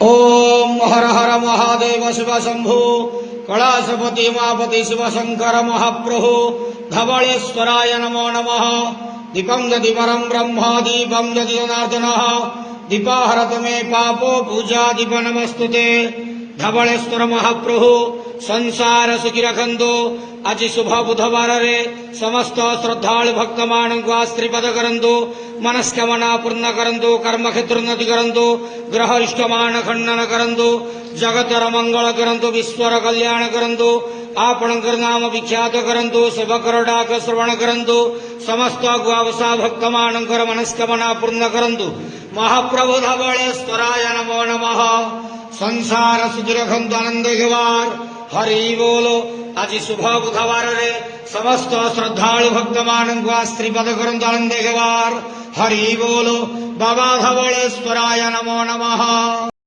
ओम हर हर महादेव शिव शंभु कैलासपति उमापति शिव शंकर महाप्रभु धवलेश्वराय नमो नमः। दीपं दधि परं ब्रह्म दीपं दधि जनार्दनः दीपाहरत मे पापो पूजा दीप नमस्तुते। धवलेश्वर महाप्रभु संसार सुखी रखंतु। आज शुभ बुधवार रे समस्त श्रद्धालु भक्त मान को आशीर्वाद करंतु, मनस्कामना पूर्ण करंतु, कर्म क्षेत्र उन्नति करंतु, ग्रह इष्टमान खंडन करंतु, जगतर मंगल करंतु, विश्वर कल्याण करंतु, आपणकर नाम विख्यात करंतु, सेवकर डाक श्रवण करंतु, समस्त गुआवसा भक्त मानकर मनस्कामना पूर्ण करंतु। महाप्रभु धवलेश्वराय नमो नमः। संसार सुखी रखंतु, आनंद घेवार हरि बोलो। आज शुभ बुधवार रे समस्त श्रद्धालु भक्त मान को आशीर्वाद करंतु, आनंद घेवार हरि बोलो। बाबा धवलेश्वराय नमो नमः।